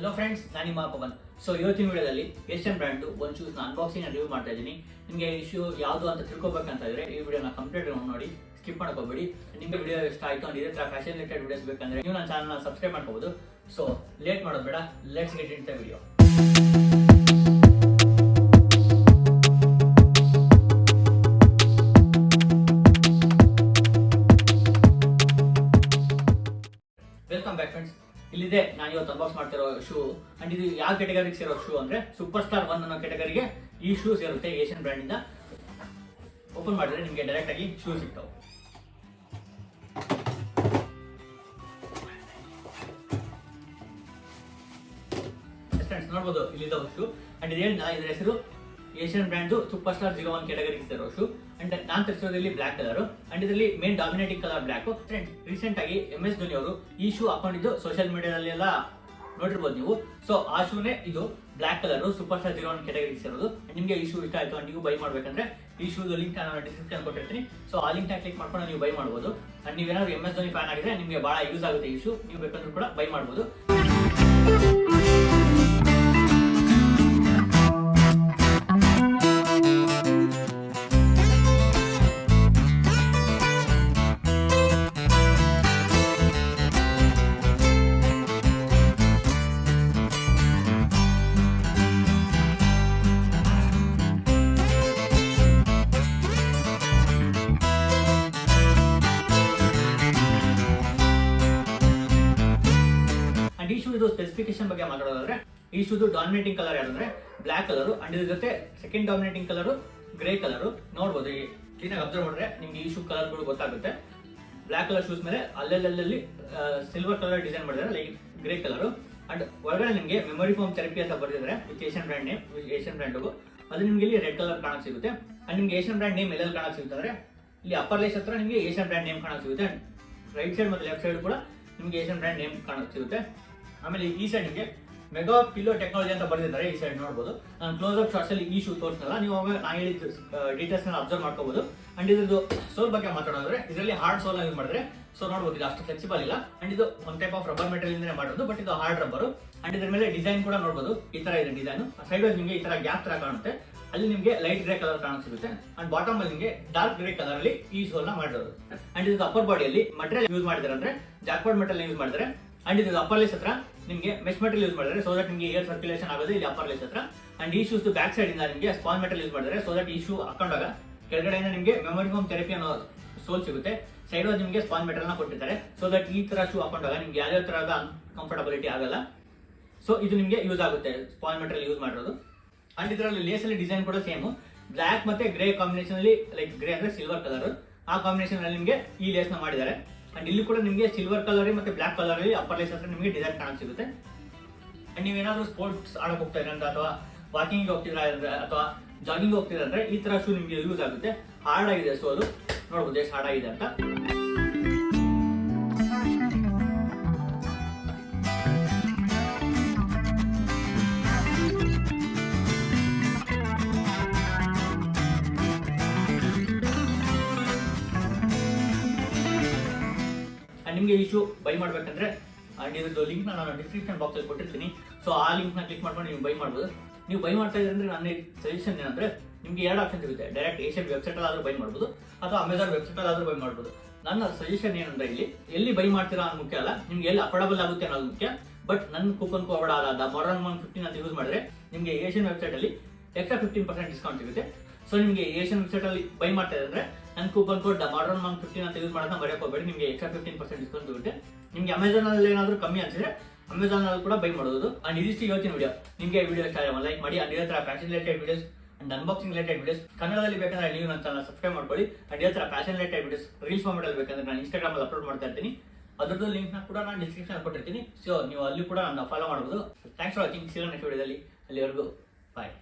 Hello friends, ನಾನು ನಿಮ್ಮ Pavan. So ಇವತ್ತಿನ ವಿಡಿಯೋದಲ್ಲಿ ಏಷ್ಯನ್ ಬ್ರ್ಯಾಂಡ್ ಒಂದು ಶೂಸ್ನ ಅನ್ಬಾಕ್ಸಿಂಗ್ ರಿವ್ಯೂ ಮಾಡ್ತಾ ಇದ್ದೀನಿ. ನಿಮಗೆ ಈ ಶೂ ಯಾವುದು ಅಂತ ತಿಳ್ಕೊಬೇಕಂತ ಇದ್ರೆ ಈ ವಿಡಿಯೋನ ಕಂಪ್ಲೀಟ್ ನೋಡಿ, ಸ್ಕಿಪ್ ಮಾಡ್ಕೋಬೇಡಿ. ನಿಮಗೆ ವಿಡಿಯೋ ಇಷ್ಟ ಆಯಿತು ಅಂದ್ರೆ ಇದೇ ಥರ ಫ್ಯಾಷನ್ ರಿಲೇಟೆಡ್ ವಿಡಿಯೋಸ್ ಬೇಕಂದ್ರೆ ನೀವು ನನ್ನ ಚಾನಲ್ನ ಸಬ್ಸ್ಕ್ರೈಬ್ ಮಾಡ್ಕೋಬಹುದು. ಸೊ ಲೇಟ್ ಮಾಡೋದು ಬೇಡ, let's get in the video. Welcome back friends. ಇಲ್ಲಿದೆ ನಾನು ಇವತ್ತು ಅನ್ಬಾಕ್ಸ್ ಮಾಡ್ತಿರೋ ಶೂ. ಅಂಡ್ ಇದು ಯಾವ ಕ್ಯಾಟಗರಿಗೆ ಸೇರೋ ಶೂ ಅಂದ್ರೆ ಸೂಪರ್ ಸ್ಟಾರ್ 1 ಅನ್ನೋ ಕ್ಯಾಟಗರಿಗೆ ಈ ಶೂ ಸೇರುತ್ತೆ. ಏಷ್ಯನ್ ಬ್ರ್ಯಾಂಡ್ ಇಂದ ಓಪನ್ ಮಾಡಿದ್ರೆ ನಿಮಗೆ ಡೈರೆಕ್ಟ್ ಆಗಿ ಶೂ ಸಿಗ್ತಾವೆ. ಫ್ರೆಂಡ್ಸ್ ನೋಡ್ಬೋದು, ಇಲ್ಲಿದೆ ಶೂ. ಅಂಡ್ ಇದು ಇದರ ಹೆಸರು ಏಷ್ಯನ್ ಬ್ರ್ಯಾಂಡ್ ಸೂಪರ್ ಸ್ಟಾರ್ 01 ಕ್ಯಾಟಗರಿಗೆ ಸೇರೋ ಶೂ. ಅಂಡ್ ನಾನು ತರಿಸೋದ್ರಲ್ಲಿ ಬ್ಲಾಕ್ ಕಲರ್. ಅಂಡ್ ಇದರಲ್ಲಿ main dominating colour black. Friends, recent ಆಗಿ MS ಧೋನಿ ಅವರು ಈ ಶೂ ಹಾಕೊಂಡಿದ್ದು ಸೋಷಿಯಲ್ ಮೀಡಿಯಾದಲ್ಲಿ ಎಲ್ಲ ನೋಡಿರ್ಬೋದು ನೀವು. ಸೊ ಆ ಶೂನೇ ಇದು ಬ್ಲಾಕ್ ಕಲರ್ ಸೂಪರ್ ಸ್ಟಾರ್ 01 ಕ್ಯಾಟಗರಿಗೆ ಸೇರೋದು. ನಿಮಗೆ ಈ ಶೂ ಇಷ್ಟ ಆಯ್ತು ಅಂಡ್ ನೀವು ಬೈ ಮಾಡ್ಬೇಕಂದ್ರೆ ಈ ಶೂದು ಲಿಂಕ್ ನಾನು ಡಿಸ್ಕ್ರಿಪ್ಷನ್ ಕೊಟ್ಟಿರ್ತೀನಿ. ಸೊ ಆ ಲಿಂಕ್ ಕ್ಲಿಕ್ ಮಾಡ್ಕೊಂಡು ನೀವು ಬೈ ಮಾಡ್ಬೋದು. ಅಂಡ್ ನೀವೇನಾದ್ರು MS ಧೋನಿ ಫ್ಯಾನ್ ಆಗಿದ್ರೆ ನಿಮಗೆ ಬಹಳ ಯೂಸ್ ಆಗುತ್ತೆ ಈ ಶೂ. ನೀವು ಬೇಕಂದ್ರೂ ಕೂಡ ಬೈ ಮಾಡ್ಬೋದು. ಅಂಡ್ ಈ ಶೂ ಇದು ಸ್ಪೆಸಿಫಿಕೇಶನ್ ಬಗ್ಗೆ ಮಾತಾಡೋದಾದ್ರೆ ಈ ಶೂದು ಡಾಮಿನೇಟಿಂಗ್ ಕಲರ್ ಯಾವ್ದಂದ್ರೆ ಬ್ಲಾಕ್ ಕಲರ್. ಅಂಡ್ ಇದ್ರ ಜೊತೆ second dominating colour grey colour. ನೋಡ್ಬೋದು, ಕ್ಲೀನಾಗಿ ಅಬ್ಸರ್ವ್ ಮಾಡಿದ್ರೆ ನಿಮ್ಗೆ ಈ ಶೂ ಕಲರ್ಗಳು ಗೊತ್ತಾಗುತ್ತೆ. ಬ್ಲಾಕ್ ಕಲರ್ ಶೂಸ್ ಮೇಲೆ ಅಲ್ಲಲ್ಲಿ ಸಿಲ್ವರ್ ಕಲರ್ ಡಿಸೈನ್ ಮಾಡಿದ್ದಾರೆ, ಲೈಕ್ ಗ್ರೇ ಕಲರ್. ಅಂಡ್ ಒಳಗಡೆ ನಿಮಗೆ ಮೆಮೊರಿ ಫೋಮ್ ಥೆರಪಿ ಅಂತ ಬರ್ತಿದ್ದಾರೆ with Asian brand name. Asian brand ಅದು ನಿಮ್ಗೆ ಇಲ್ಲಿ ರೆಡ್ ಕಲರ್ ಕಾಣಕ್ ಸಿಗುತ್ತೆ. ಅಂಡ್ ನಿಮ್ಗೆ ಏಷ್ಯನ್ ಬ್ರ್ಯಾಂಡ್ ನೇಮ್ ಎಲ್ಲೆಲ್ಲಿ ಕಾಣಕ್ ಸಿಗುತ್ತೆ ಅಂದ್ರೆ ಇಲ್ಲಿ ಅಪ್ಪರ್ ಲೇಸ್ ಹತ್ರ ನಿಮಗೆ ಏಷ್ಯನ್ ಬ್ರ್ಯಾಂಡ್ ನೇಮ್ ಕಾಣಕ್ ಸಿಗುತ್ತೆ. ರೈಟ್ ಸೈಡ್ ಮತ್ತು ಲೆಫ್ಟ್ ಸೈಡ್ ಕೂಡ ನಿಮ್ಗೆ ಏಷ್ಯನ್ ಬ್ರ್ಯಾಂಡ್ ನೇಮ್ ಕಾಣಕ್ ಸಿಗುತ್ತೆ. ಆಮೇಲೆ ಈ ಸೈಡ್ ನಿಮಗೆ ಮೆಗಾ ಪಿಲ್ಲೋ ಟೆಕ್ನಾಲಜಿ ಅಂತ ಬರೆದಿದ್ದಾರೆ. ಈ ಸೈಡ್ ನೋಡಬಹುದು. ನಾನು ಕ್ಲೋಸ್ ಅಪ್ ಶಾರ್ಟ್ಸ್ ಅಲ್ಲಿ ಈ ಶೂ ತೋರಿಸಲ್ಲ, ನೀವು ನಾನು ಹೇಳಿದ ಡೀಟೇಲ್ಸ್ ಅಬ್ಸರ್ವ್ ಮಾಡ್ಕೋಬಹುದು. ಅಂಡ್ ಇದ್ರದ್ದು ಸೋಲ್ ಬಗ್ಗೆ ಮಾತಾಡೋದ್ರೆ ಇದರಲ್ಲಿ ಹಾರ್ಡ್ ಸೋಲ್ ಯೂಸ್ ಮಾಡಿದ್ರೆ ಸೊ ನೋಡಬಹುದು, ಇದು ಅಷ್ಟು ಫ್ಲೆಕ್ಸಿಬಲ್ ಇಲ್ಲ. ಅಂಡ್ ಇದು ಒಂದು ಟೈಪ್ ಆಫ್ ರಬ್ಬರ್ ಮೆಟೀರಿಯಲ್ ಇಂದ ಮಾಡೋದು, ಬಟ್ ಇದು ಹಾರ್ಡ್ ರಬ್ಬರ್. ಅಂಡ್ ಇದ್ರ ಮೇಲೆ ಡಿಸೈನ್ ಕೂಡ ನೋಡಬಹುದು, ಈ ತರ ಇದೆ ಡಿಸೈನ್. ಸೈಡ್ ವೈಸ್ ನಿಮಗೆ ಈ ತರ ಗ್ಯಾಪ್ ತರ ಕಾಣುತ್ತೆ. ಅಲ್ಲಿ ನಿಮಗೆ ಲೈಟ್ ಗ್ರೇ ಕಲರ್ ಕಾಣ ಸಿಗುತ್ತೆ. ಅಂಡ್ ಬಾಟಮ್ ಅಲ್ಲಿ ನಿಮಗೆ ಡಾರ್ಕ್ ಗ್ರೇ ಕಲರ್ ಅಲ್ಲಿ ಈ ಸೋಲ್ ನ ಮಾಡಿರೋದು. ಅಂಡ್ ಇದು ಅಪ್ಪರ್ ಬಾಡಿಯಲ್ಲಿ ಮಟೀರಿಯಲ್ ಯೂಸ್ ಮಾಡಿದ್ದಾರೆ ಅಂದ್ರೆ ಜಾಕ್ಪಾಟ್ ಮೆಟಲ್ ಯೂಸ್ ಮಾಡಿದ್ದಾರೆ. ಅಂಡ್ ಇದು ಅಪ್ಪರ್ ಲೇಸ್ ಹತ್ರ ನಿಮಗೆ ಮೆಶ್ ಮೆಟೀರಿಯಲ್ ಯೂಸ್ ಮಾಡಿದ್ರೆ ಸೊ ದಟ್ ನಿಮಗೆ ಏರ್ ಸರ್ಕ್ಯುಲೇಷನ್ ಆಗೋದು ಇಲ್ಲಿ ಅಪ್ಪರ್ ಲೇಸ್ ಹತ್ರ. ಅಂಡ್ ಈ ಶೂಸ್ ಬ್ಯಾಕ್ ಸೈಡ್ ಇಂದ ನಿಮಗೆ ಸ್ಪಾನ್ ಮೆಟಲ್ ಯೂಸ್ ಮಾಡಿದ್ರೆ ಸೊ ದಟ್ ಈ ಶೂ ಹಾಕೊಂಡಾಗ ಕೆಳಗಡೆಯಿಂದ ನಿಮಗೆ ಮೆಮೊರಿ ಫೋಮ್ ಥೆರಪಿ ಅನ್ನೋ ಸೋಲ್ ಸಿಗುತ್ತೆ. ಸೈಡ್ ವಾಸ್ ನಿಮಗೆ ಸ್ಪಾನ್ ಮೆಟಲ್ ನ ಕೊಟ್ಟಿದ್ದಾರೆ ಸೊ ದಟ್ ಈ ತರ ಶೂ ಹಾಕೊಂಡಾಗ ನಿಮ್ಗೆ ಯಾವುದೇ ತರಹದ ಅನ್ಕಂಫರ್ಟಬಿಲಿಟಿ ಆಗಲ್ಲ. ಸೊ ಇದು ನಿಮಗೆ ಯೂಸ್ ಆಗುತ್ತೆ ಸ್ಪಾನ್ ಮೆಟೀರಿಯಲ್ ಯೂಸ್ ಮಾಡಿರೋದು. ಅಂಡ್ ಇದರಲ್ಲಿ ಲೇಸ್ ಅಲ್ಲಿ ಡಿಸೈನ್ ಕೂಡ ಸೇಮ್ ಬ್ಲಾಕ್ ಮತ್ತೆ ಗ್ರೇ ಕಾಂಬಿನೇಷನ್ ಅಲ್ಲಿ, ಲೈಕ್ ಗ್ರೇ ಅಂದ್ರೆ ಸಿಲ್ವರ್ ಕಲರ್, ಆ ಕಾಂಬಿನೇಷನ್ ಅಲ್ಲಿ ನಿಮಗೆ ಈ ಲೇಸ್ ನ ಮಾಡಿದ್ದಾರೆ. ಅಂಡ್ ಇಲ್ಲಿ ಕೂಡ ನಿಮಗೆ ಸಿಲ್ವರ್ ಕಲರ್ ಮತ್ತೆ ಬ್ಲಾಕ್ ಕಲರ್ ಅಲ್ಲಿ ಅಪ್ಪರ್ ಲೇಸ್ ಹತ್ರ ನಿಮಗೆ ಡಿಸೈನ್ ಕಾಣ ಸಿಗುತ್ತೆ. ಅಂಡ್ ನೀವೇನಾದ್ರೂ ಸ್ಪೋರ್ಟ್ಸ್ ಆಡಕ್ ಹೋಗ್ತಾ ಇದ್ರೆ ಅಥವಾ ವಾಕಿಂಗ್ ಹೋಗ್ತಿದ್ರೆ ಅಥವಾ ಜಾಗಿಂಗ್ ಹೋಗ್ತಿದ್ರೆ ಅಂದ್ರೆ ಈ ತರ ಶೂ ನಿಮಗೆ ಯೂಸ್ ಆಗುತ್ತೆ. ಹಾರ್ಡ್ ಆಗಿದೆ, ಸೊ ಅದು ನೋಡ್ಬೋದು ಎಷ್ಟು ಹಾರ್ಡ್ ಆಗಿದೆ ಅಂತ. ನಿಮಗೆ ಈ ಶೂ ಬೈ ಮಾಡ್ಬೇಕಂದ್ರೆ ಅಂಡ್ ಇದ್ರದ್ದು ಲಿಂಕ್ ನಾನು ಡಿಸ್ಕ್ರಿಪ್ಷನ್ ಬಾಕ್ಸ್ ಅಲ್ಲಿ ಕೊಟ್ಟಿರ್ತೀನಿ. ಸೊ ಆ ಲಿಂಕ್ ನ ಕ್ಲಿಕ್ ಮಾಡ್ಕೊಂಡು ನೀವು ಬೈ ಮಾಡ್ಬೋದು. ನೀವು ಬೈ ಮಾಡ್ತಾ ಇದ್ರೆ ಅಂದ್ರೆ ನನ್ನ ಸಜೆಷನ್ ಏನಂದ್ರೆ ನಿಮ್ಗೆ 2 ಆಪ್ಷನ್ ಸಿಗುತ್ತೆ. ಡೈರೆಕ್ಟ್ ಏಷ್ಯನ್ ವೆಬ್ಸೈಟ್ ಅಲ್ಲಿ ಆದ್ರೂ ಬೈ ಮಾಡ್ಬೋದು ಅಥವಾ ಅಮೆಝಾನ್ ವೆಬ್ಸೈಟ್ ಅಲ್ಲಿ ಆದ್ರೂ ಬೈ ಮಾಡ್ಬೋದು. ನನ್ನ ಸಜೆಷನ್ ಏನಂದ್ರೆ ಇಲ್ಲಿ ಎಲ್ಲಿ ಬೈ ಮಾಡ್ತೀರಾ ಅನ್ನೋ ಮುಖ್ಯ ಅಲ್ಲ, ನಿಮ್ಗೆ ಎಲ್ಲಿ ಅಫೋರ್ಡಬಲ್ ಆಗುತ್ತೆ ಅನ್ನೋದು ಮುಖ್ಯ. ಬಟ್ ನನ್ನ ಕೂಪನ್ ಕೋಡ್ ಆದ ಮೊರನ್ 115 ಅಂತ ಯೂಸ್ ಮಾಡಿದ್ರೆ ನಿಮಗೆ ಏಷ್ಯನ್ ವೆಬ್ಸೈಟ್ ಅಲ್ಲಿ ಎಕ್ಸ್ಟ್ರಾ 15% ಡಿಸ್ಕೌಂಟ್ ಸಿಗುತ್ತೆ. ಸೊ ನಿಮಗೆ ಏಷ್ಯನ್ ವೆಬ್ಸೈಟ್ ಅಲ್ಲಿ ಬೈ ಮಾಡ್ತಾ ಇದ್ರೆ ನನ್ನ ಕೂಪನ್ ಕೋಡ್ ಮಾಡರ್ನ್ 115 ಅಂತ ಯೂಸ್ ಮಾಡೋದನ್ನ ಮರೆಯಕ್ಕೆ ಹೋಗಬೇಡಿ, ನಿಮಗೆ ಎಕ್ಸ್ಟ್ರಾ 15% ಡಿಸ್ಕೌಂಟ್ ಸಿಗುತ್ತೆ. ನಿಮಗೆ ಅಮೆಝಾನ್ ಅಲ್ಲಿ ಏನಾದರೂ ಕಮ್ಮಿ ಅನ್ಸಿದ್ರೆ ಅಮೆಝಾನ್ ಅಲ್ಲಿ ಕೂಡ ಬೈ ಮಾಡೋದು. ಅಂಡ್ ಇದಿಷ್ಟು ಇವತ್ತಿನ ವಿಡಿಯೋ. ನಿಮಗೆ ವಿಡಿಯೋ ಇಷ್ಟ ಆಗಿದೆ ಲೈಕ್ ಮಾಡಿ. ಅಂಡ್ ಇದೇ ತರ fashion related videos and unboxing related videos ಕನ್ನಡದಲ್ಲಿ ಬೇಕಂದ್ರೆ ನೀವು ನನ್ನ ಚಾನಲ್ ಸಬ್ಸ್ಕ್ರೈಬ್ ಮಾಡ್ಕೊಳ್ಳಿ. ಅಂಡ್ ಇದೇ ತರ fashion related videos reels format ಅಲ್ಲಿ ಬೇಕಂದ್ರೆ ನಾನು ಇನ್ಸ್ಟಾಗ್ರಾಮ್ ಅಲ್ಲಿ ಅಪ್ಲೋಡ್ ಮಾಡ್ತಾ ಇರ್ತೀನಿ. ಅದರದ್ದು ಲಿಂಕ್ ನ ಕೂಡ ನಾನು ಡಿಸ್ಕ್ರಿಪ್ಷನ್ ಕೊಟ್ಟಿರ್ತೀನಿ. ಸೊ ನೀವು ಅಲ್ಲಿ ಕೂಡ ನನ್ನ ಫಾಲೋ ಮಾಡಬಹುದು. Thanks for watching. ಸಿಗೋಣ ನೆಕ್ಸ್ಟ್ ವಿಡಿಯೋದಲ್ಲಿ. ಅಲ್ಲಿವರೆಗೂ ಬಾಯ್.